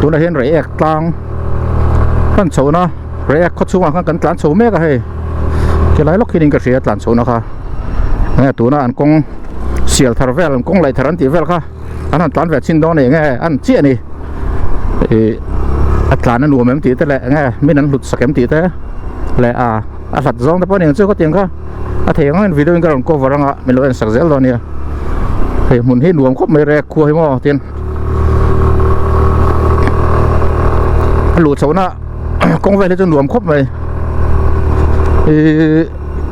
ตัวนั้นเห็นเรียกกลางกันโฉนะเรียกเขาช่วงกันกลางโฉแม่ก็ให้เกี่ยวไรล็อกขี้ดินกระเสียกลางโฉนะคะเนี่ยตัวนั้นอันกงเสียลทาร์เวลกงไหลทารันตีเวลค่ะอันนั้นกลางแบบชินดอนเองไงอันเจี๊ยนี่อัตรานั้นหนูมันตีแต่แหละไงไม่นั้นหลุดสแกมตีแต่แหละสัตว์ซองแต่พอเนี่ยเจ้าก็เตียงค่ะเถียงกันวิดีโอกันก็วารังไม่รู้อันสักเซลตอนนี้เฮ้ยมุนให้หนูมันครบไม่แรกคุยมั่วเตียนหลุดโซน่ะกงเวลจนหนูมันครบไป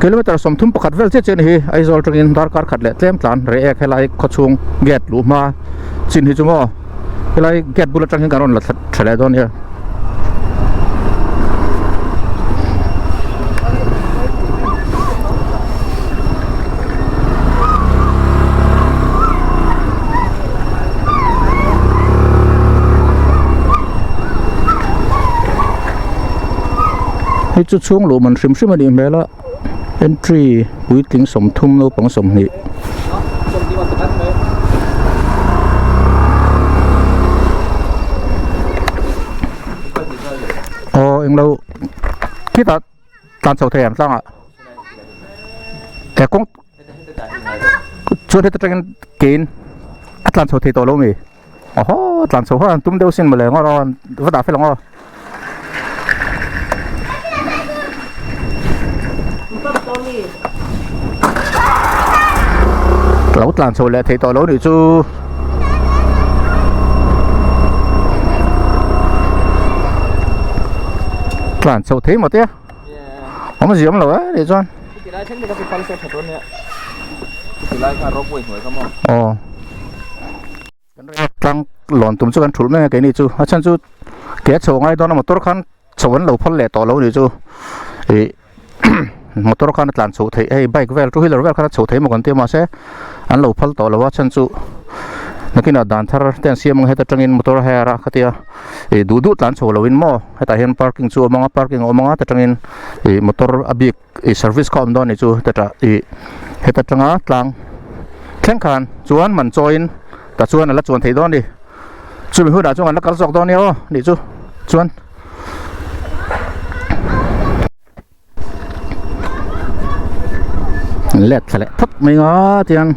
กิโลเมตรสมทุนประคัดเวลเช่นนี้ไอโซลตรงนี้ดาร์การขัดเละเต็มฐานเรียกให้ไล่ขดช่วงเกตหลุดมาจินที่จุ่มให้ไล่เกตบุลตรงนี้การรอนละเฉลี่ยตอนนี้ให้จุดช่วงหลุมมันซึมซึมมาดีไหมล่ะ entry วิ่งถึงสมทุ่มโลปังสมนี่อ๋อเองเราคิดว่าการส่งแทนตั้งอ่ะแต่กงช่วยให้ตัวเองกินการส่งเทตัวเรามีอ๋อการส่งเพราะตุ้มเดียวสิ้นมาเลยงั้นเราวัดดาเฟลงอ่ะlẩu làm sôi lại thì tôi lẩu được chứ làm sôi thế một tí không có gì không lẩu á để cho ồ tăng lòn tụm cho ăn chuột mấy cái này chứ ở chân chứ cái sôi ngay đó là một tốt khăn sôi ăn lẩu phân lẻ tỏ lẩu được chứ mộtตัวข้านัดหลานสูเทไอ้ใบก็เวลรู้ให้เราเวลข้านัดสูเทมันก่อนเตี้ยมาเสียอันเราพัลต่อเราว่าฉันสูนักกินด่านทาร์เตียนเสียมึงให้ตัวจังอินมอเตอร์เฮียระขัดยาดูดูหลานสูเราวินมอให้แต่เห็นพาร์กิ้งสูมังพาร์กิ้งมังตัวจังอินมอเตอร์อบิกเซอร์วิสคอมดอนนี่สูแต่จะให้ตัวจังอ่ะหลังแข่งขันส่วนมันจอยน์แต่ส่วนนั่นละส่วนเทดอนดิส่วนหัวด่าส่วนนักการสอกดอนนี่อ๋อนี่สูส่วนเล็ดเล็ดทับไม่งอที่นั่น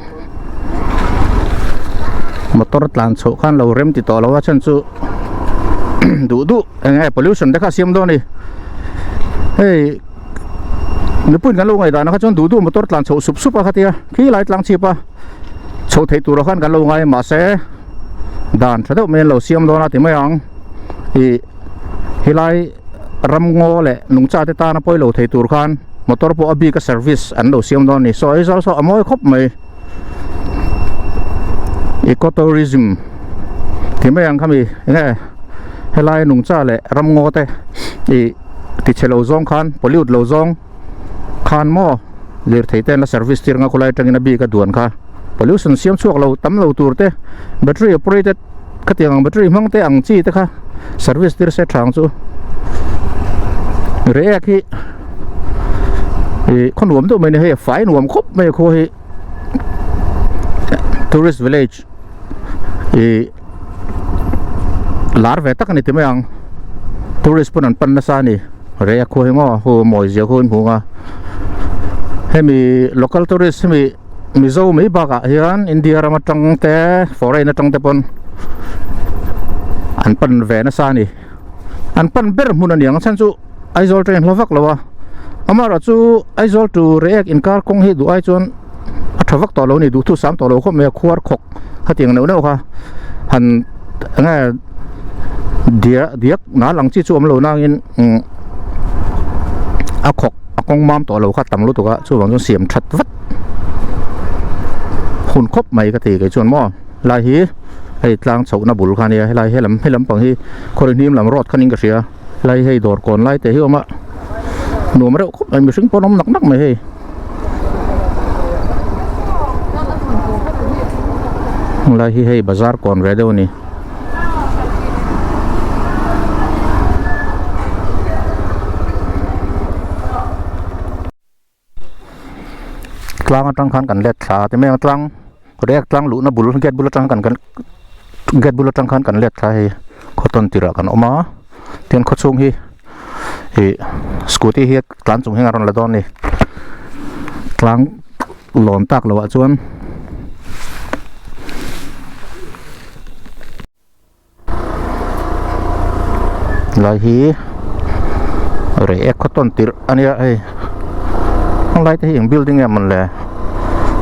มอเตอร์หลานโฉขันเราเริ่มติดต่อเราว่าฉันสูดูดูยังไง pollution ได้ค่าเสียมด้วยนี่เฮ้ยนึกพูดกันลูกไงด่านะครับจนดูมอเตอร์หลานโฉสุบๆอะครับที่ขี้ไหลหลังชีพะโฉเทตัวเราขันกันลูกไงมาเสด่านถ้าเท่าเมนเราเสียมด้วยนะที่ไม่ยังไหลรำงอแหละหนุ่งจ่าเตตานะพ่อยเราเทตัวขันมอเตอร์พวกอบีกับเซอร์วิสอันเราเสียมตอนนี้so it's also a more ครบไหม ecotourism ที่ไม่ยังเขามียังไงให้ไล่หนุ่งจ้าเลยรำงอแต่ติดเชลล์ซองคันพลิวด์เราซองคันหม้อเลือดไทยเต้นและเซอร์วิสที่เราคุยจังอินบีกับด่วนค่ะพลิวด์เสียมช่วงเราตั้มเราตัวเต้แบตเตอรี่ออเปอเรตก็เตียงแบตเตอรี่มั่งเต้อังจีเต้ค่ะเซอร์วิสที่เราเซตทางจู่เรียกที่คนหนุ่มตัวไม่เนี่ยฝ่ายหนุ่มครบไม่คุย tourist village ลาร์เวตักนี่ที่ไม่ยัง tourist ปนันปันนัสานี่เรียกคุยมั่วหัวหมอยเสียคนหัวให้มี local tourist ให้มีโซ่มีบักอ่ะเฮียนอินเดียรามาจังแต่ foreign จังแต่ปนอันปันเวนัสานี่อันปันเบอร์มุนันยังฉันจู่ไอโซลเทรนลวักแล้ววะอามาเราจู่ไอโซลตูเรียกอินคาร์คงให้ดูไอจนทวักต่อเรานี่ดูทุก3ต่อเราก็ไม่ควรขกขัดอย่างเหนียวเนี่ยค่ะหันไงเดียกหนาหลังที่จู่เรานั่งอินเอาขกเอากองมามต่อเราขัดต่ำรู้ตัวก็จู่บางจนเสียมชัดวัดหุ่นครบไม่กติกับจวนหม้อลายฮีให้กลางเสาหน้าบุรุษคันนี้ให้ลายให้ลำปังที่คนนี้ลำรอดคันนี้ก็เสียลายให้โดดก่อนลายแต่ที่ว่ามาหนูไม่ได้คบไอ้มีสิ่งปนมหนักๆไหมเฮ้ยลายให้บาซาร์ก่อนเรเดอร์นี่กลางตั้งขันกันเล็ดขาแต่ไม่กลางเรียกกลางหลุนะบุรุษเกตบุรุษตั้งกันเกตบุรุษตั้งขันกันเล็ดขา ko ton tira kan oma tian ko chung hi scooty hi tlan chung hengaron la don ni tlang lon tak lo wa chuan lai hi re ek ko ton tir ania ai ang lai te hi building ya man le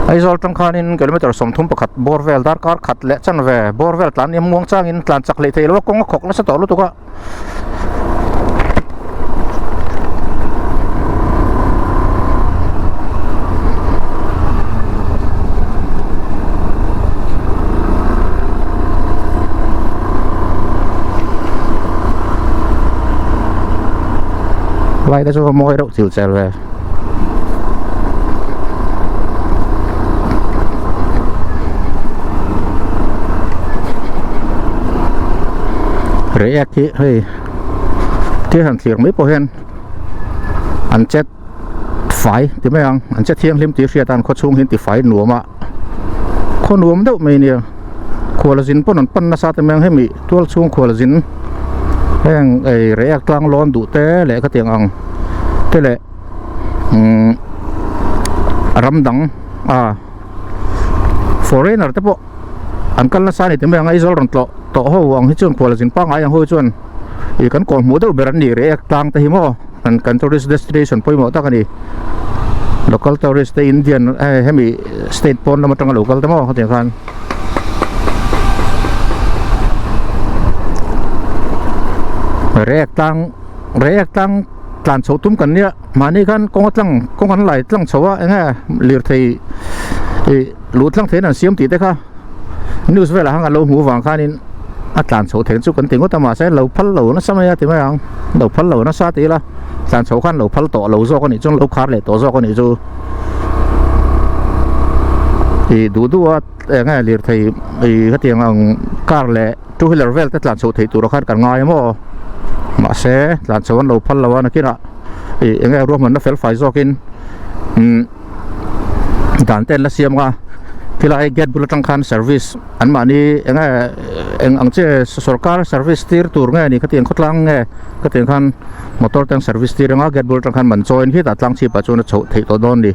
ai zol tang khanin kilometer som thum pakhat borvel dar kar khat le chan ve borvel tlan em muang chang in tlan chak le thelo kong khok la sa to lu tu ka lai ta cho moi đâu chịu chèl về rễ kia hey kia hàng thiệt mấy bộ hen anh chết phải thì mấy ông anh chết thiêng liêm tiếc tan khó chung hiện thì phải nuông mà khó nuông đâu mấy nè khoa là dính bọn nó sát thì mấy ông hay mi tuột chung khoa là dính hang ai rễ klang lon đủ té lẽ cái tiếng ông thế lẽ ram đắng foreigner thế bộ anh cần là sao thì mấy ông ấy rồi rồi to ho ang hi chun khola jin pa ngai ang ho chun I kan ko mu do beran ni re tang ta hi mo kan tourist destination poi mo ta kani local tourist Indian hemi state pon na matang local ta mo ha kan re tang tlan chho tum kan nia mani kan kong kan lai tlang chowa nga lir thei lu tlang the nan siam ti te kha news vela hang alo mu wang khanin tlan chho theng chu kan tingo tama sai lo phal lo na samaya ti mai ang lo phal lo na sa ti la tlan chho khan lo phal to lo zo ko ni chung lo khar le to zo ko ni chu du nga lir thei ka tiang ang kar le two wheeler vel ta tlan chho thei tu ro khan kan ngai mo ma se tlan chho lo phal lo na kina nga ro man na fel fai zo kin dan ten la siam nga kila get bulatan khan service an mani nga ang che sarkar service tir tur nga ni khatien khotlang nge khatien khan motor tang service tir nga get bulatan khan man join hi ta tlang chi pa chuna chho thei to don ni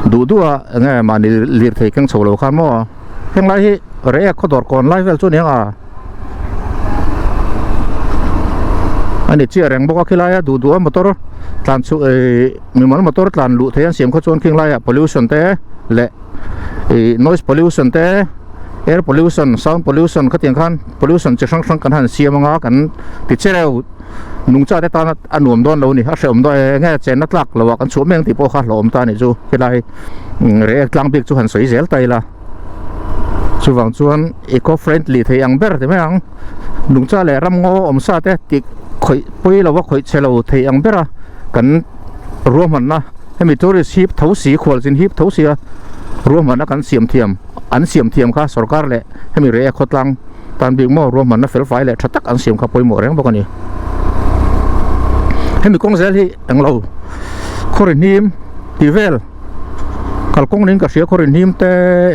du nga mani lir thei kang cholo khan mo heng lai hi re khodor kon lai vel chu ne nga ani chi reng boka khila ya du motor tlan chu mi mon motor tlan lu thei an siam kho chon king lai ya pollution te le noise pollution te air pollution sound pollution ka tiang khan pollution chi sang kan han siam nga kan ti chereu nung cha te ta anuam don lo ni a hreum do nge chen na tlak lo kan chu meng ti po kha lom ta ni chu kelai re tlang bik chu han soi zel tai la chu wang chuan eco friendly thei ang ber te mang nung cha le ram ngo om sa te ti khoi poi lo wa khoi chelo thei ang bera kan ro man na hemi tourist hip thosi khwal jin hip thosia rùa mà nó cắn xiêm thiềm khá sarkar le hemi re khotlang tan big mo rùa mà nó fel fai le thatak an xiêm kha poi mo reng bokani hemi kong zel hi anglo khorin him tivel kal kong ning ka sia khorin him te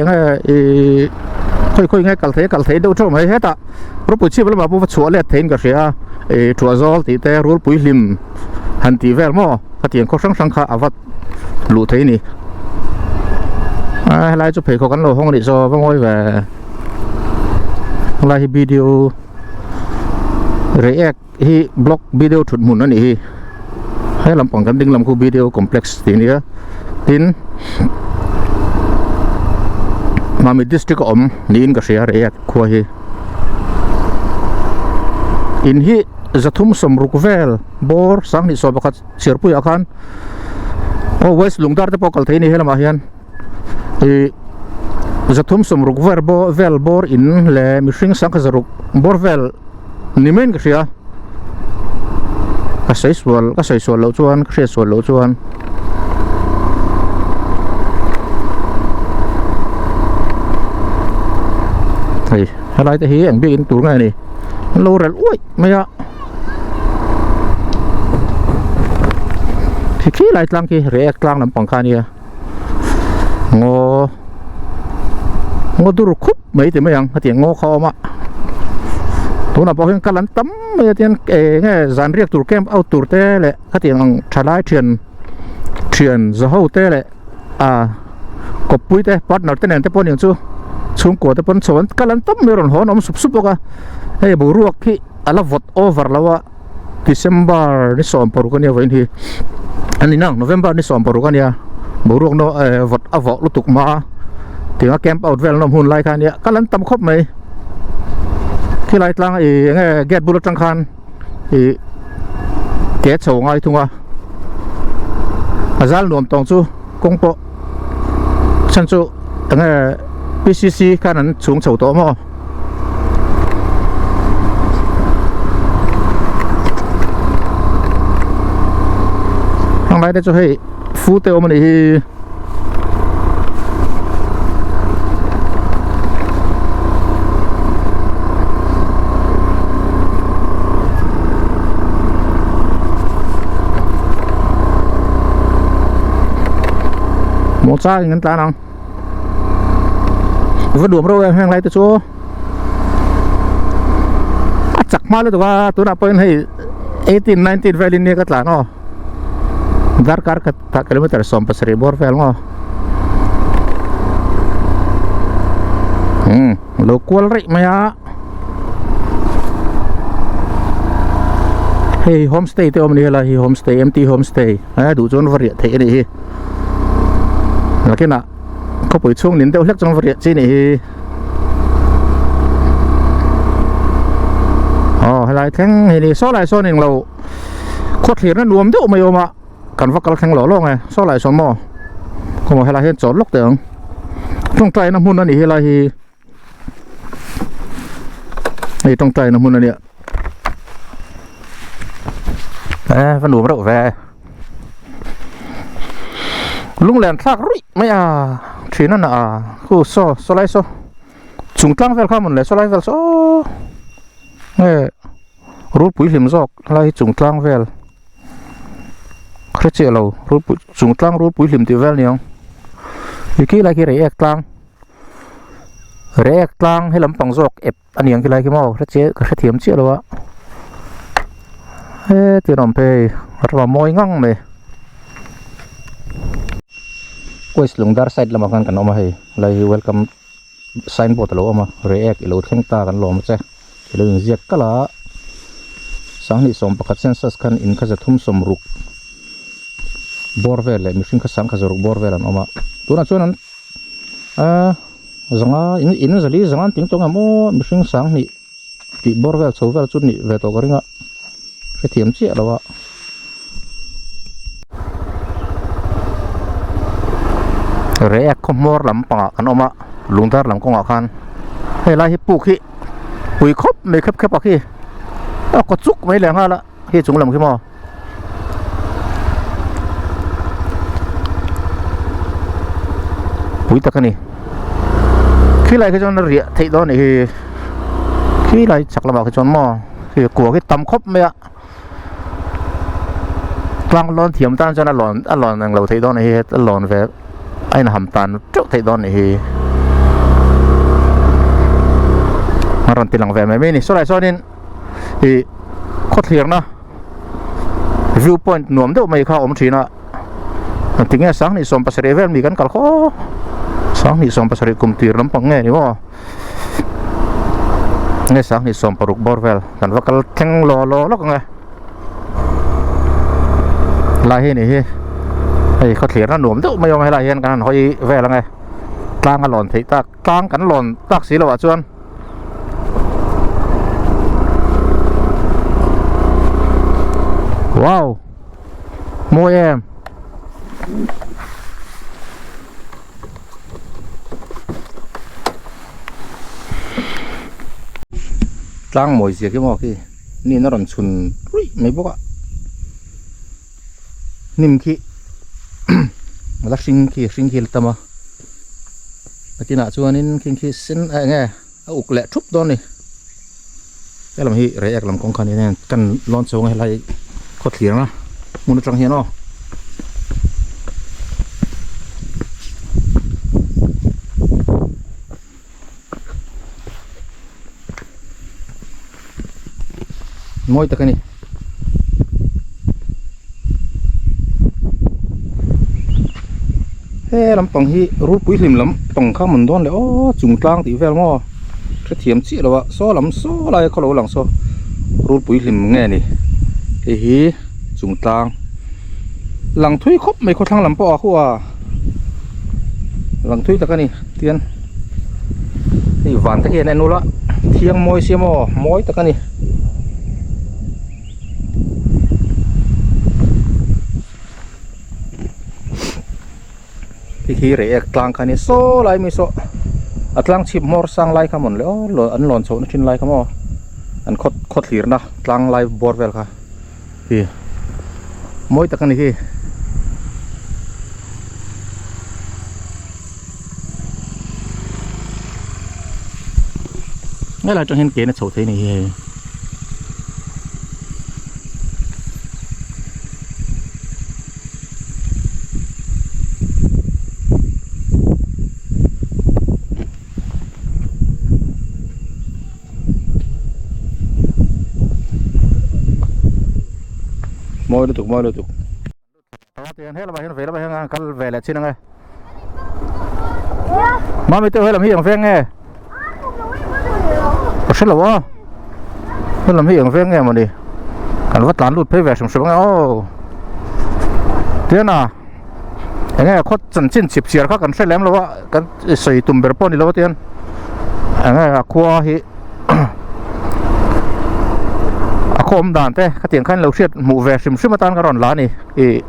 nga khoi nga kal thei do thom hai heta ro pu chi bla ma pu chua le thein ka sia thua zol ti te rul pui lim han tivel mo khatiang kho sang kha awat lu thei ni lại chụp hình có cán lỗ không để cho vong ngồi về lại video react hi blog video chụp mùn nó nỉ hay làm quảng cáo đinh làm khu video complex tí nữa tin mà mình district om nín cái gì react qua hi in hi zathum som rukvel bor sang ni so bakat sirpui akan west lungdar te pokal thei ni hela ma hian zathum som ruk vel bor in le mihring sang ka zaruk bor vel nimen ka ria ka sai sual lo chuan ka sual lo chuan thei halai te hi ang bi in tur ngai ni lo rel oi maya khi lại tlang ki re tlang lam pangkha nia ngo dur khup mấy thì mấy ang hati ngo kho ma ตัวน่ะพอเห็นกันลันตั้มไม่เตียนไงจานเรียกตัวแคมเอาตัวเต้แหละก็เตียงชาลายเทียนจะเอาเต้แหละกบปุ้ยเต้ปัดหนอเต้นเต้ปนอย่างจู่ช่วงกว่าเต้ปนสวนกันลันตั้มไม่ร้อนหัวน้ำสุบๆก็เฮ้ยบุรุษที่อะไรวอตโอเวอร์แล้วว่าDesember ni som parukan ya vain hi ani nang November ni som parukan ya buruk no vot avok lutuk ma tinga camp out vel nom hun lai khan ya kalan tam khop mai khi lai tlang nge get bulut tang khan ke chou ngai thunga azal nom tong chu kongpo chan chu nge PCC khanan chung chou to mo lại đây cho hay phú tiêu mà này một sao ngân ta nào vẫn đuổi đâu em hàng lại từ chỗ chặt má lên tụi tôi đã quên hay 18, 19 valley này cái là nó dar kar ka kilometer som pasri bor fel ngo local ri maya hey homestay te om ni la hi homestay empty homestay du chon varia the ni hi lakina ko pui chung nin te hlek chong varia chi ni hi lai theng hi ni so lai so ning lo khot thlir na nuam deuh mai omaกันว่ากันแข่งหล่อล่องไงซ้อไหลสมอเขาบอกให้เราเห็นจอดล็อกเตียงต้องใจน้ำหุ่นนั่นนี่ให้เราต้องใจน้ำหุ่นนั่นเนี่ยฟันหนูมาแล้วแวลุงแหลนซากรุ่ยไม่ทีนั่นกูซ้อไหลซ้อจุงตั้งเฟลข้ามหมดเลยซ้อไหลเฟลซ้อรูดปุ๋ยหิมซอกไหลจุงตั้งเฟลเคยเจอเรารูดจุงตั้งรูดปุ๋ยหิมตีเวลเนี่ยอีกกี่ไรกี่เรียกตั้งให้ลำปังซอกอันนี้ยังกี่ไรกี่โมเคยเจอเคยเทียมเจอแล้ววะตีน้องเพย์รัวมอยงั่งเลยกุยสลุงดาร์ไซด์ละมากันออกมาให้เลย welcome sign board เราออกมาเรียกอีโหลดแข่งตากันลงมาเจ้เลยเรียกก็ละสังนิสมประกาศเซนซัสกันอินข้าจะทุ่มสมรุกบอร์เวลเลยมิชิงข้าสังข้าจะรุกบอร์เวลอันออกมาตัวนั้นส่วนนั้นจังอินจะลีจังติ้งตรงนั้นโม่มิชิงสังนี่ติบอร์เวลโซเวลจุดนี้เวทตัวก็เรื่องไปเทียมเจี๊ยแล้ววะเรียกขมอร์ลำปะกันออกมาลุงดาร์ลำกงอาคารให้ไล่ให้ปลูกขี้ปุ๋ยครบไม่ครบปะขี้เอาก็จุกไม่แรงฮะละขี้จุงลำขี้มอปุ๋ยตะกันนี่ขี้ไรขี้จนเรียที่ตอนนี้ขี้ไรจักลำบากขี้จนมอขี้กลัวขี้ตำครบไม่อะกลางร้อนเทียมต้านจนร้อนอย่างเราที่ตอนนี้ร้อนแบบไอ้หน้าหำตาลจุกที่ตอนนี้มาร้อนตีหลังแบบไม่นี่โซ่ไรโซ่นี่โคตรเถียงนะ view point หน่วมเดี๋ยวไม่เข้าอมทีนะถึงแง่สังนี่สมภาษาเวลมีกันกัลข้อสังนี่สมภาษากุมตีลำปังแง่นี่ว่าแง่สังนี่สมปรุกบอร์เวลกันว่ากัลแข่งรอแล้วกันไงลายนี่ไอ้เขาเถียงนะหนุ่มเดี๋ยวไม่ยอมให้ลายเห็นกันเขาแวลไงกลางกันหล่อนที่ตากลางกันหล่อนตักสีละวะชวนว้าวโมเอมตั้งหมวยเสียกี่โมกี้นี่น่ารันชุนไม่บอกนิ่มขี้ลักชิงขี้ละตมาที่น่าชวนนี่ขี้เส้นไงอุกเละทุบโดนนี่แต่ลำฮีเรียกลำกองคันนี่เนี่ยกันร้อนโซ่ไงไรโคตรเถียงนะมุนตรังเฮียนอ môi ta cái này he làm bằng hi rút quý lim lắm bằng khá mình đoán là ô trùng trang tí về mà cái thiểm chỉ là vậy số lắm số lại có lỗ lằng số rút quý lim nghe nè hi trùng trang lằng thui khóc mấy con thằng làm bỏ khu à lằng thui ta cái này tiền thì ván cái này nó đó thiêng môi xem môi ta cái này khi rễ tlang cái này số lại mi số tlang chip mor sang lại cái món lỡ lỡ ăn lon số nó trên lại cái mò ăn khót liệt na tlang lại bor vel cả thì mỗi tất cả này khi ngay là trong hiện kế nó xấu thế này môi được tiền hết là bài về là bài căn về là trên ngay mà mấy tôi hay làm gì ở ven nghe rất là quá tôi làm gì ở ven nghe mà đi cần vắt lán lụt phê về sầm sầm nghe ô tiền à anh nghe có chân chín chip chia khác cần sai lém rồi cần xây tụm bờ pon đi lâu tiền anh nghe qua hi khom đàn thế cái tiếng khăn lâu xịt mù về sim sim tan cái ròn lá này thì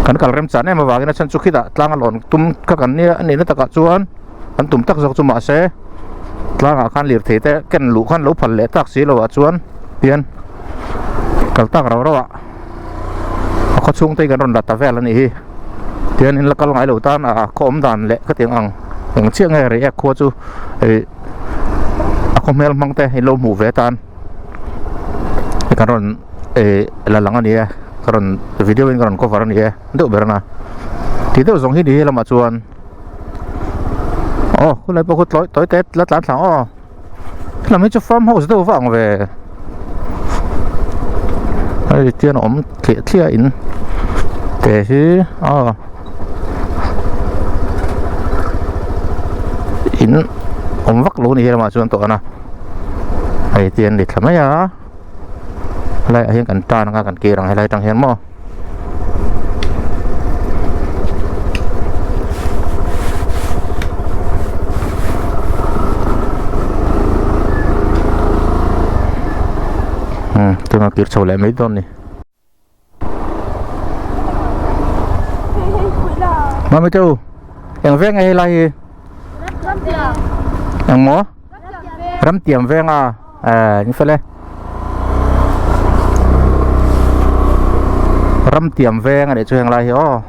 cần cả rem chán em mà vào cái nó chân chúc khi đã lang lòn tum các cái này anh nó tất cả chuan anh tum tắc dọc chuma xe lang khăn liệt thế thế cái lũ khăn lũ phần lệ tắc xí lâu chuan tiền cả tắc rồi đó ạ có chung tay cái ròn đặt về là này tiền nên là cái ngày lâu tan khom đàn lệ cái tiếng ang chiếc ngày rồi cô chú không mel mang tay hay lâu mù về tan karon lalangan ni karon video ini karon cover ni ndu berna tito zong hi di lama chuan kulai pokut toy tet lat thang lam hi chu farmhouse do wang ve ai tian thlia in te hi in vak lo ni lama chuan to na ai tian đi thlamai à lại hiện cảnh tràn nga cảnh kia rằng hay lại trăng hiện mò tôi mà kiệt sầu lại mấy ton này mà mấy chú em ven ngay lại em mò rắm tiệm ven như vậy rắm tiệm ven để cho hàng lại hiểu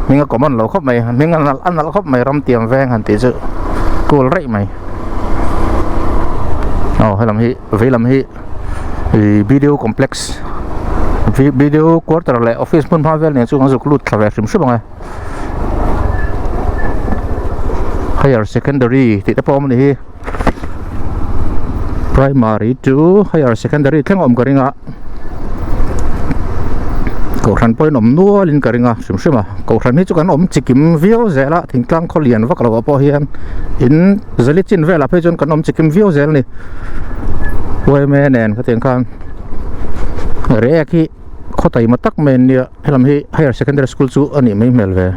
mình có món lẩu khóc mày mình ăn lẩu khóc mày rắm tiệm ven hẳn tí sự cool rậy mày hay làm hi video complex video quarter lại office pun pavel này chúng dục lút về sim súp bằng higher secondary thì ta pom này primary to higher secondary theng om karinga cậu thằng bơi nằm nua lên cái ringa sum sum cậu thằng này chú cái nằm chỉ kiếm view dễ la thỉnh thoảng có liền vác là bao hiền in zali chín về là phải chọn cái nằm chỉ kiếm view dễ này quay mẹ nền cái tiếng khang rẻ khi có tay mà tắc men nè hay làm hi higher secondary school chú anh ấy mới mel về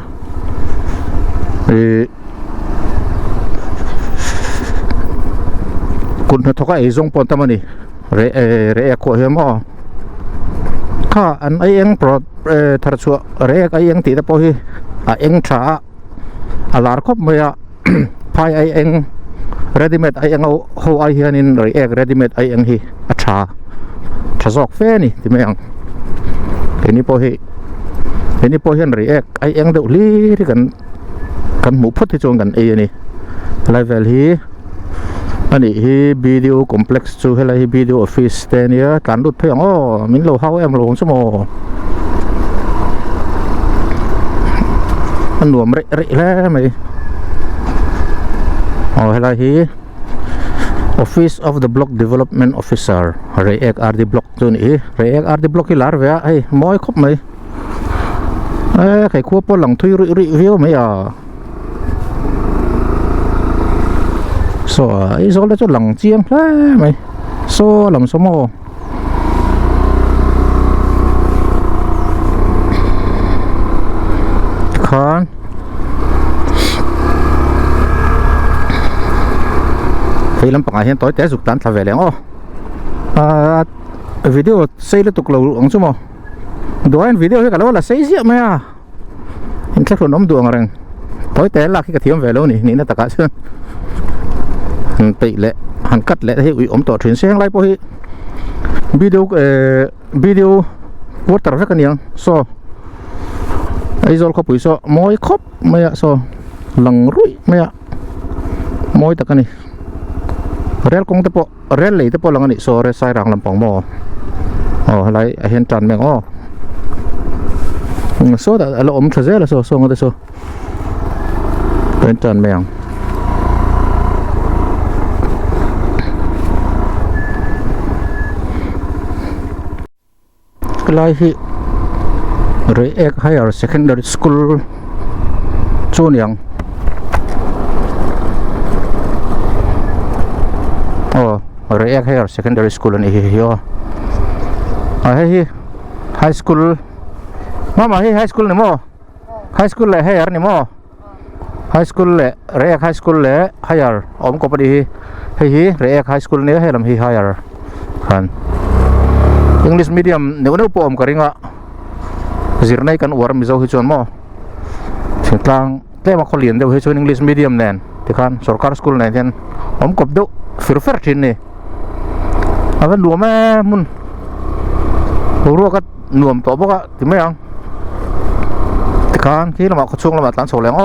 คุณทกไอ้จงปนตมันนี่เร่ขวเหมอข้าอันไอ้ยังโปรดทาร์ชัวเร่ไอ้ยังตีตะโพฮีเอ็งช้าลาร์คบเมียพายไอ้ยังเรดิเมดไอ้ยังเอาหัวไอ้เฮียนินเร่เรดิเมดไอ้ยังฮีช้าจอกเฟนี่ที่ไม่ยังเห็นนี่โพฮีเร่ไอ้ยังเดือดลีที่กันหมูพุทธที่จงกันไอ้นี่ไลเวลฮีอันนี้วิดีโอคอมเพล็กซ์จูให้เลยวิดีโอออฟฟิศแต่เนี่ยการดูดเพียงมิ้นโลหะลงชั่วโมงมันหน่วมเละแล้วไหมให้เลย Office of the Block Development Officer Reek RD Block tu ni Reek RD Block hi lar vea ai moi khop mai khai khua po lang thui review mai so ai zo la chu lang chiang mai so lam so mo khan khi làm bằng hiện tối té dục tán thà về liền video xây lên tục lâu ông chú mò đồ anh video cái đó là xây gì mà anh chắc là nắm đuông rồi tối té là khi cái thiếm về lâu nè nín là tất cả chứ tỷ lệ hắn cắt lệ thì ủy ống tổ chuyển sang lại bôi video water rất là nhiều so ai rồi có bụi so môi khóc mày ạ so lằng rụi mày ạ môi tất cả này rel kong tepo rel lei tepo lang ni so re sai rang lampang mo lai a hen tran meng so da lo om thaze la so ngode so hen tran meng lai hi re ek higher secondary school chuniang Reek Higher Secondary School ni hiyo hi high school mama hi high school ni mo high school le higher ni mo high school le Reek High School le higher om ko padi hi Reek High School ni helam hi higher kan English medium ne uno po om karinga zirnai kan war mi zo hi chon mo sintlang tle ma kholien de hi chon English medium nen tikhan sarkar school nen ten om kop do firfer thin ni awan luam mun ru ka nuam to boka ti mai ang tikhan ki lama ko chung lama tlan so leng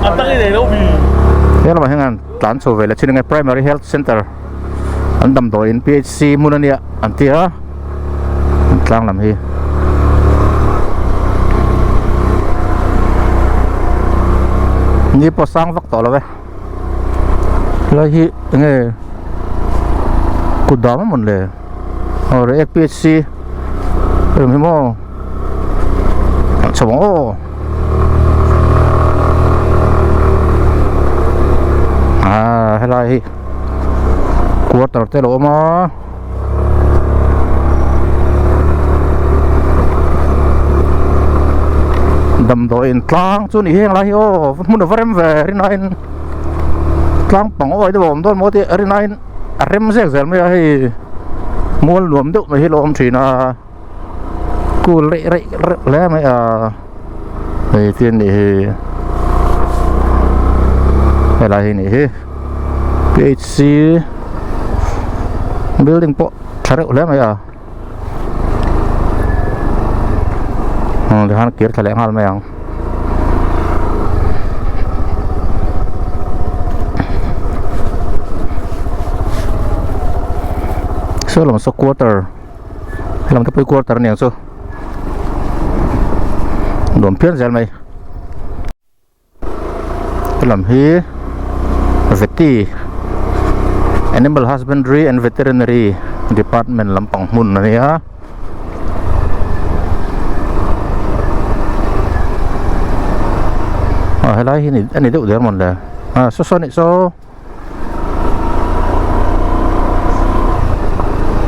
Antaki de lo bi ya lama hengan tlan so vela chinga primary health center andam do in PHC munania antia tlang lam hi ni po sang vak to lo ve la hi nge kudama mon le or ek PHC mi mo chabong helai hi quarter te lo ma đầm đội tlang chú nỉ heng la hi muốn được rem về rin nine tlang pang oi tôi bom tôi mua thì rin nine rem rek zel me hi muốn luom được mà hi lom chỉ na cu lẽ mấy thì tiền nỉ hay là hi nỉ PHC building po thare lẽ mấy để hắn kיר thale ngal mayang so lam so quarter lam ta pui quarter niang so dom pian zel mai lam hi veti Animal Husbandry and Veterinary Department Lampang Mun na ya helai ini ani deu der mon le so ni so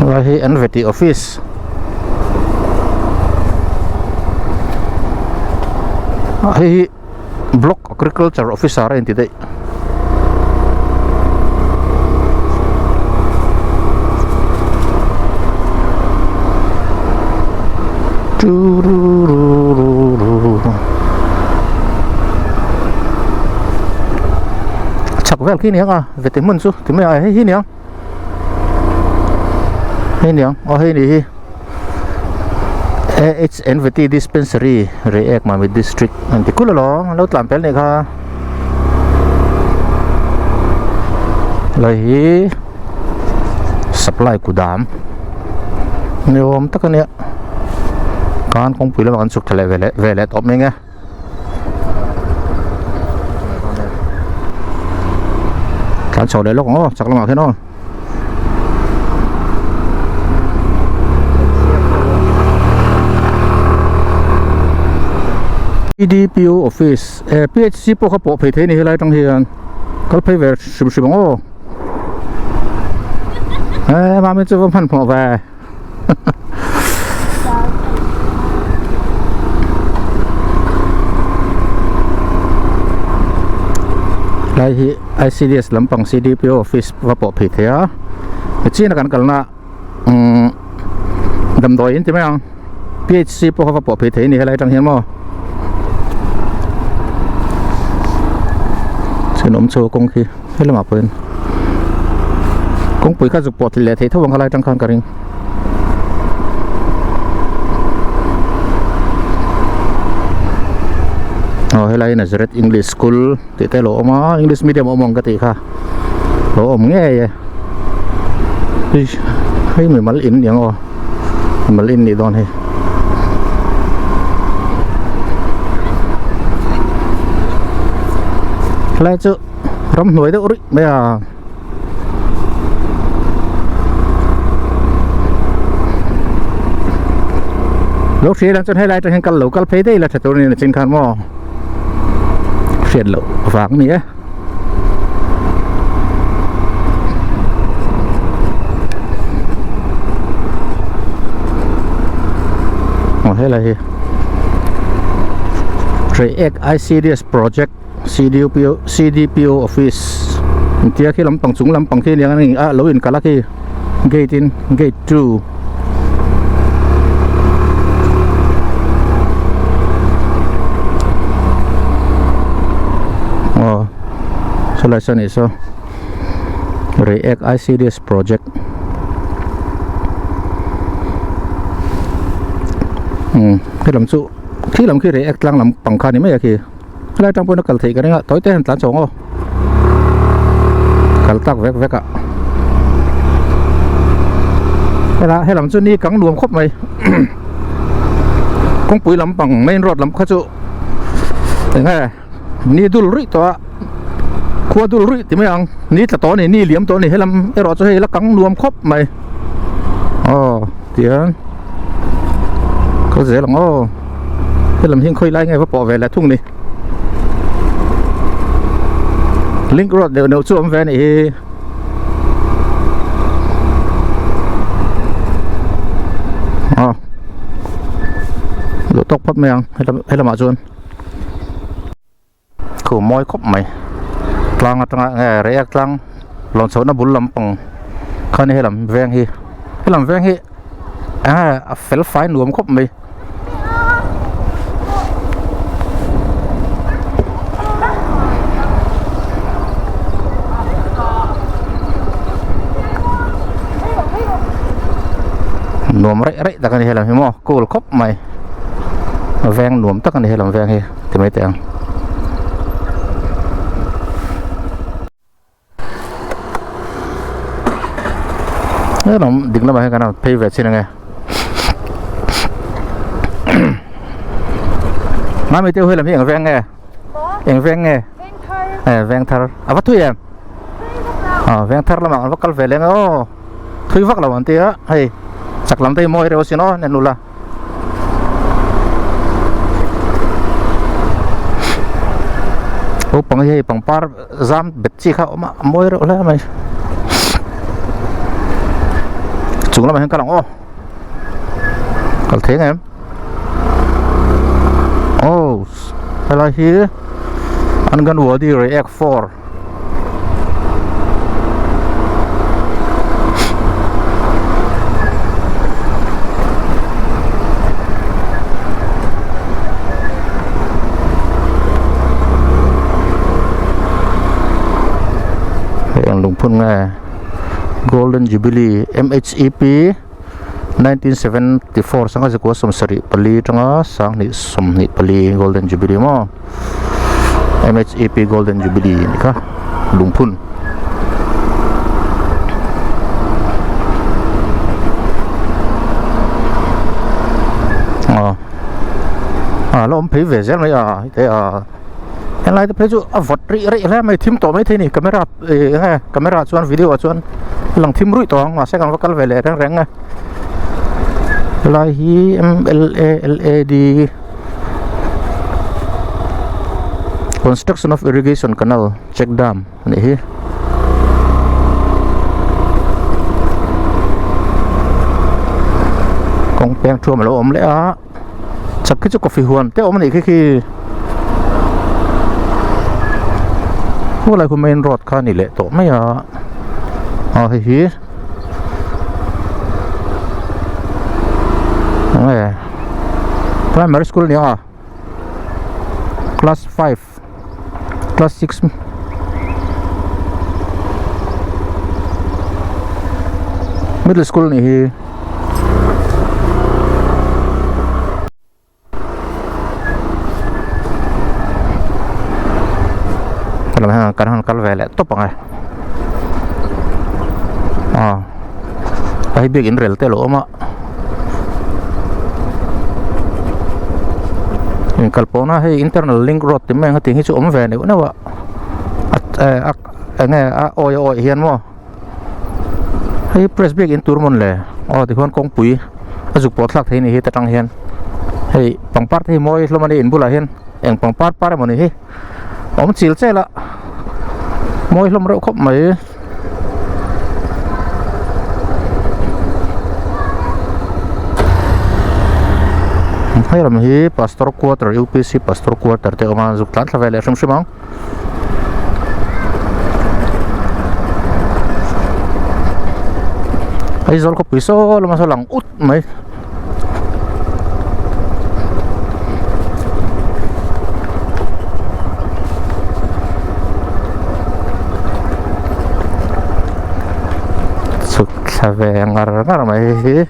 hi NVT office hi block agriculture officer inti dei vel khi niang về tới mun su thì mới ai hi niang hi ni HNVT dispensary Reek Mami district anti kulalo lo tlam pel ne kha lai hi supply kudam niom takania kan kong pila kan suk thale vele top me nge การchọn để lúc ó chắc là thế nó PDPO office PHC po kapo phe thế này lại trong hiền có phải về sum sum ó mà mình chưa phân phò về lại hi ICDS lampang CDPO office và bộ phê thế á chỉ là cái na đầm đồi in thế mấy PHC po bộ phê thế này lại trong hiền mà xin ôm số công khi hay là mà quên công bụi các dục bộ thì lệ thế thôi bằng lại trong khang cái hay là Nazareth English School thì tay lỗ mà English medium omong cái gì cả lỗ om nghe vậy hay mình mal in yang mal in đi đón hay lại chứ ram nuôi đó bây giờ lúc xưa đang cho hay lại cho hình căn lẩu căn phế đây là thật tôi này là trên khán mò chuyện lẩu vàng này á hay là gì React ICDS project CDPO office tia khi làm bằng súng làm bằng khi này lối in cả là khi gate in gate 2 solution is React ICDS project khi làm khi React lang làm bằng khai này mấy cái lại trong bên nó cần thị cái này tối tên tán sống không cần tắc vét vét ạ hay làm cho ni cắn luồng khóc mày con bụi làm bằng main road làm khá chỗ thế này ni đul rít to khua đul rít thì mấy ông ni là to này ni liếm to này hay làm cái road cho hay là cắn luồng khóc mày tiền có dễ lắm hay làm hiên khơi lại ngay và bỏ về lại thùng này link road đều nấu xuống về này lỗ tóc phát mèo hay là mạ chuồn khổ môi khóc mày lang ở React lang lon số nó bún lắm bằng khăn hay làm ven hi phải phải nuông khóc mày nuông rậy ta cái này làm gì mà cô khóc mày ven nuông tất cái này làm ven hi thì mấy tiền nó đừng làm cái nào pay về trên này má mày tiêu hơi làm gì ở ven nghe ven thar vắt thui em ven thar là mà vắt cal về lên thui vắt là bọn tía hay chắc lắm tay môi rồi xin nó nên là bằng gì bằng par zam bết chi khao mà môi rồi là mày chúng là mày cái lòng còn thế em hay là here anh gần vừa đi React 4 yang lungpun nghe Golden Jubilee MHEP 1974 sang cái của Somsari Pali trong sang ni Somni Pali Golden Jubilee mo MHEP Golden Jubilee ni ka lungpun lo ông thấy về rất mấy thế lại thì phải chú vật rỉ rỉ là mấy thím tổ mấy thế này camera nghe camera chuan video chuan lần thím rủi to mà sẽ còn có cái về lệ răng răng lại hi MLALAD construction of irrigation canal check dam này hi công bèn chua mà lo ôm lẽ á chắc cái chỗ coffee huan thế ôm này khiพวกอะไรคุณเมนรถคันนี่แหละตัวไม่อ๋อเฮ้ยอะไร primary school เนี่ยclass 5 class 6middle school นี่การหันกันเวลตบปังไงไปเบรกอินเรลเตลโอมาอินคัลปอน่าให้ internal link road ที่แม่งที่ให้ช่วยอมเวนี่วะนะวะไงโอ้ยเฮียนมั้งให้ press brake in ตัวมันเลยที่คนกงปุ๋ยจุกปอดลักที่นี่ให้ตั้งเฮียนให้ปังปาร์ที่มอยลงมาในอินบุลาเฮียนเองปังปาร์มันนี่ให้มันสิลเซ่ละมวยลมเราครบไหมให้เรามีpastor quarter UPC pastor quarterเตอมาจุกลัดละเวลาชั่วโมงไอ้โซลก็ปิโซลมาสลังอุดไหมSavengar mai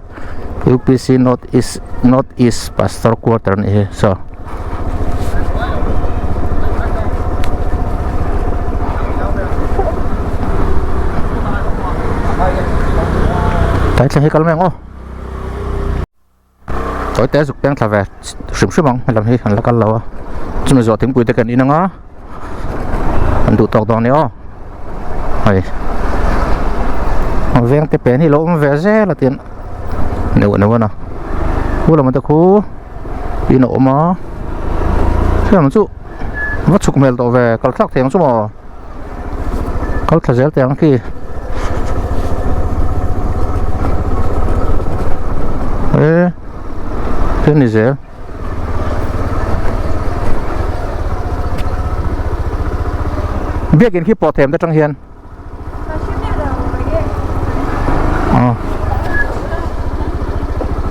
UPC North East Pastor Quarter ni so tại sao cái mèo tối té dục đang thả về sớm sớm mong làm gì là cái lâu chúng mình dọn tiếng bụi tới gần đi nữa ngó anh đủ tàu này ó hay ven cái pén thì lỗ về rẽ là tiền nếu nào cú là mình ta cú đi nổ mà thế mà chú vắt chụp mèo tàu về còn thắc tiếng số mò có thật dễ tiếng khi ê thế này dễ biết cái khi bỏ thèm tới trong hiền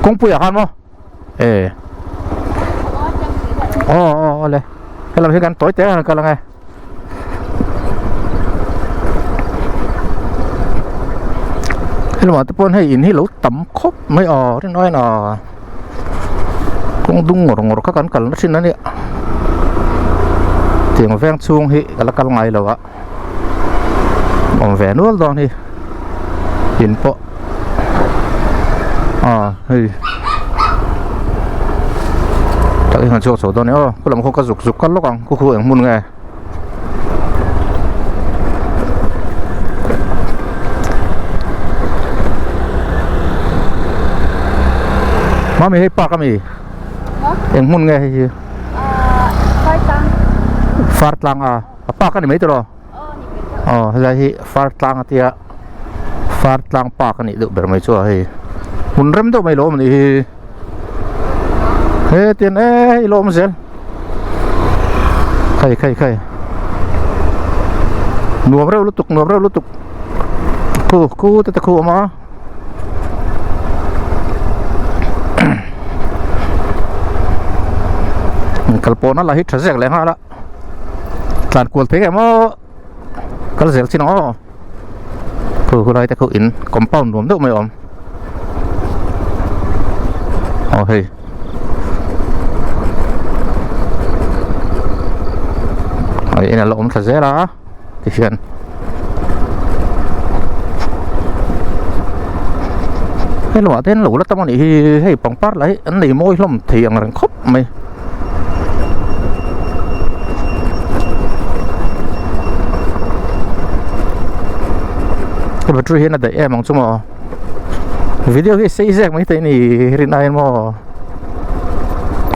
công bùi hàn mòเลยcái làm cái gan tối té là cái là ngay cái mà tôi hay in hay lẩu tẩm khốp mấy thế nói là cũng đúng ngồi các cán cần nó xin nó đi tiền ven xuông hi cái là cái ngày rồi ạ còn vẻ nước rồi thì in po hey tại hàng chỗ số đó nữa có làm không có dục cắt lóc ăn có khu ở muôn nghe má mày hay pa cái mày em muôn nghe hay gì phát lang pa cái này mấy rồi hay là phát lang thì phát lang pa cái này được bể mấy chỗ hay muốn rem đâu mày lỗ mà đi thế tiền lỗ mà xem khay nuông rau lút tục cu ta cu mà kalpona là hít thật dễ lên ha đó toàn cuốn thế cái mà cái dễ chứ nó cu đây ta cu in compound nuông đâu mày ôm hey ini là lộn thật dễ đó thì phiền cái loại tên lũ nó tao này hay bằng phát lấy anh này môi lắm thì là khóc mày cái battery hiện là để em mong chung mà video cái xây dựng mấy thế này hiện nay mà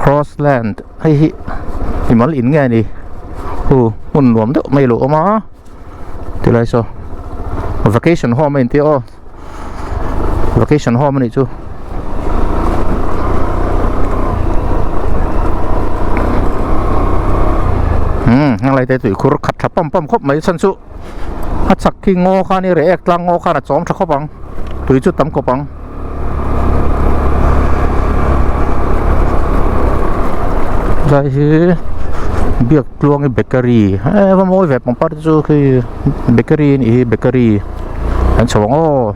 Crossland hay thì món in nghe đi muốn nuông đó mấy lỗ mà thì lại sao vacation home mình thì vacation home này chứ hàng lại tới tuổi khu khát chắp pom khóc mấy sân su chắc khi ngô khan này rẻ lang ngô khan là chóm chắc khóc bằng tuổi chút tắm khóc bằng rồi việc luôn cái bakery và mỗi việc bằng part cho cái bakery này bakery anh chọn ô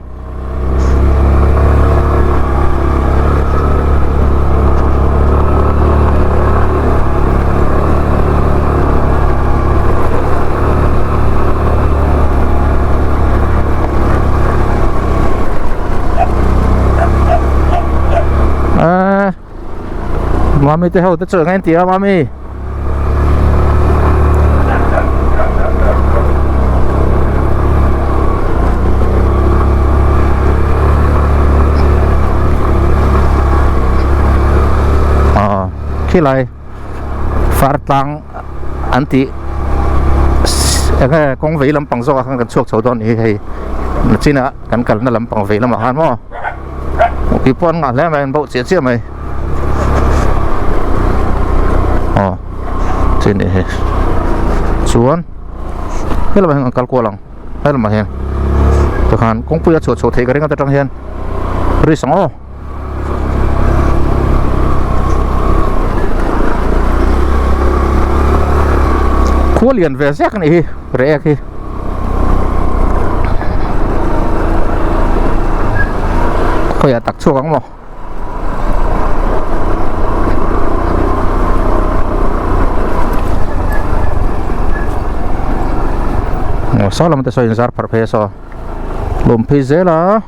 mami tới hậu tới trường anh tía mami khi lại phát tăng anh tí cái công việc làm bằng do không cần chuộc số đó này thì chỉ là cần là làm bằng việc làm ăn mà cái con ngã lên mà bộ chia mày trên này xuống thế là mình cần qua lòng hay là mà hiện thực hành cũng bây giờ số thấy cái đấy người ta trong hiện rồi xong khua liền về rác này rẻ kia khơi tắc chua cắn mà sao làm thế sao inzar perfecto lom pizela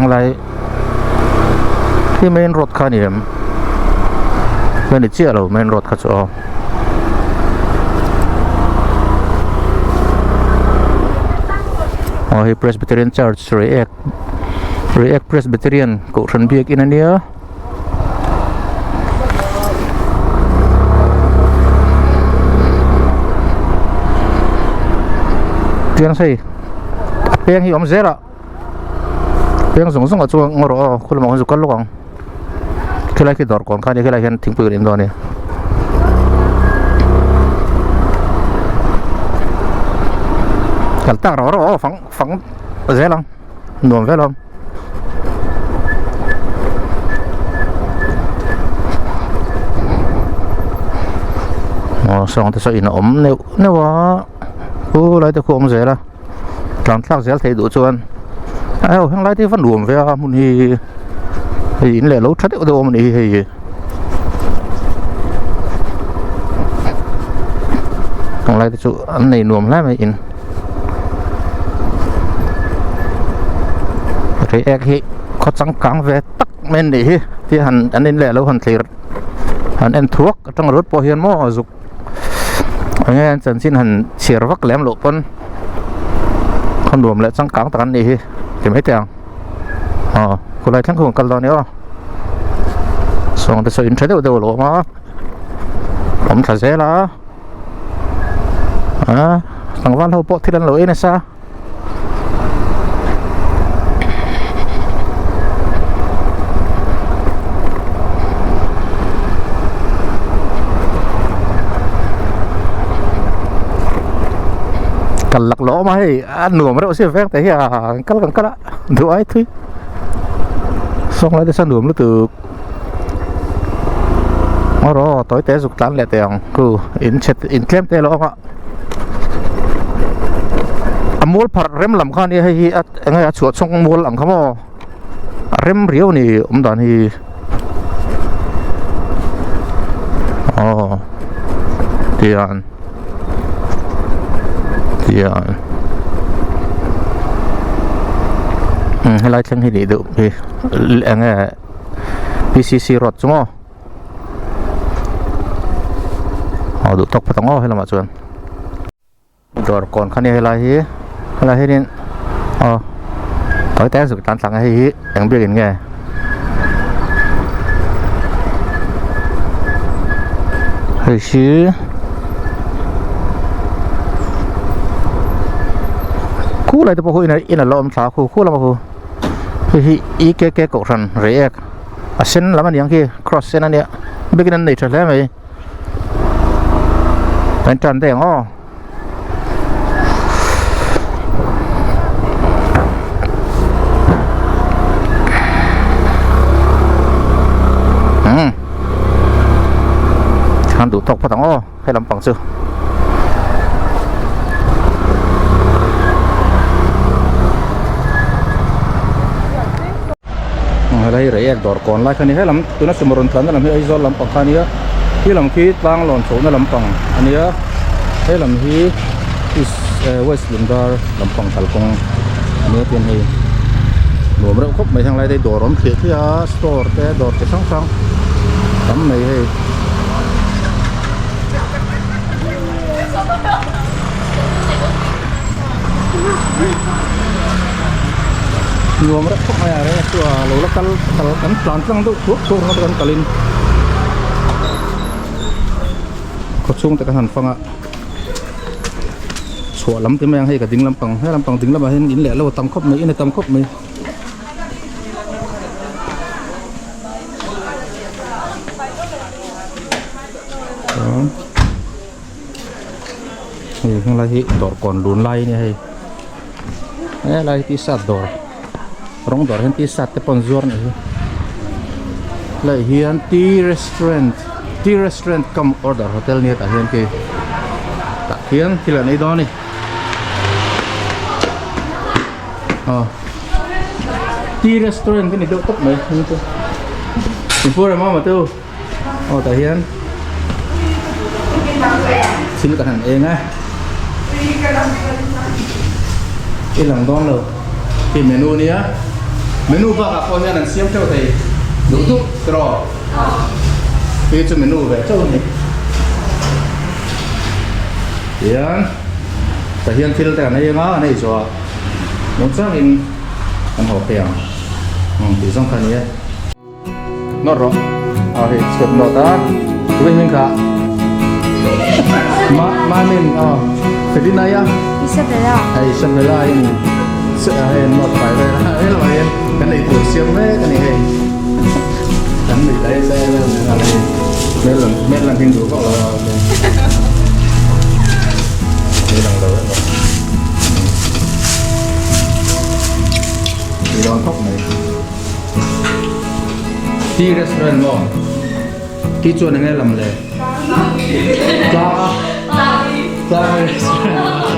lại cái main road khan hiểm bên chia rồi main road khá hi Presbyterian Church React Presbyterian cụ thân biệt in ania tiếng say tiếng hi om zera tiếng dùng ở chuông ngoro khul mong zu kallo kang cái cái đòn còn cái này hiện thỉnh bự đến đó này cái tang rõ phẳng dễ lắm nuông dễ lắm xong thì sao in ốm nếu lại thì không dễ là làm sao dễ thấy đủ chuan hàng lại thì vẫn nuông về muốn thì lẽ lấu thắt ở đâu mà đi thì còn lại thì anh này nuông lắm mà in cái ek có trắng căng về tắc men đi thì anh nên lẽ lấu thì hắn ăn thuốc trong rốt bảo hiểm mà dục nghe chân xin hắn xỉa vắt lém lộ phân con nuông lại trắng căng tán đi thì mấy tiền cô lại thằng không cần lo nữa xong thì sao in thấy đâu lộ mà ông thật dễ là thằng văn hậu bộ thì lần lỗi này sao cần lắc lỗ mà hay ăn nửa mà đâu xếp vét thấy cắt đủ ấy thôi xong lại thì sao nửa nó từ đó tối té dục tán lẹ tiền cứ in kem té lo mà mua phật rem làm khan đi hay ngay chuột xong mua làm không rem riêu này đàn thì Tiyan. Helai thlang hi ni du hi anga PCC road chungo du tok patango helama chuan dor kon khani helai hi nin tới té sự tan tlang hi ang biết nghe hơi xứ cú lại tôi nói in là lom tháo cú làm cú thì ý cái cổ thần rễ à sen làm anh yang kia cross sen anh ấy biết cái này trở lại mày bạn tròn đây ngó han đủ tóc phải không hay làm bằng chưa đây rễ đỏ còn lại cái này hay làm tôi nói xem một lần làm hay do làm bằng cái này khi làm khi tăng lon số nó làm bằng anh ấy hay làm khi West Lundar làm bằng thảo công nữa tiền hay đồ mà khóc mấy thằng này đây đồ rón kia thì store cái đồ cái sáng tấm này hay nhiều mà khóc mấy này đấy lỗ lắc cắn plan sang tu thuốc nó cắn kalin có chung tại cái hành phong ạ sủa lắm thì mang hay cả tính làm bằng tính làm hình in lẻ lâu tầm khóc mấy này tầm khóc mấy thì không lại hiện đỏ còn đốn lay này hay lay tí sạt đỏ rong đỏ hơn tí sạt cái con giòn này lại hiện tea restaurant come order hotel này tại hiện kia tại hiện thì là này đó này tea restaurant cái này đâu tốc mấy thành phố mà tiêu tại hiện xin cả hàng em á cái lòng đó rồi cái menu này á menu và các con nhà làm xiêm theo thầy đủ thuốc rồi cái cho menu về cho này hiện tại hiện thì là này ngó này cho muốn xác định ăn hộp tiền thì xong cái này nó rồi thì chụp nó ta tụi mình cả Mamin, pwede na yan? Isabella. Ay, Isabella yun. Ayun, mag-fiber. Ayun, ayun. Kanay po siya mo eh, kanay eh. Kanay tayo sa ayun. Meron hindi ko. Meron daw. Meron top na yun. Tea restaurant mo. Kicho na nga alam le. Clara restaurant.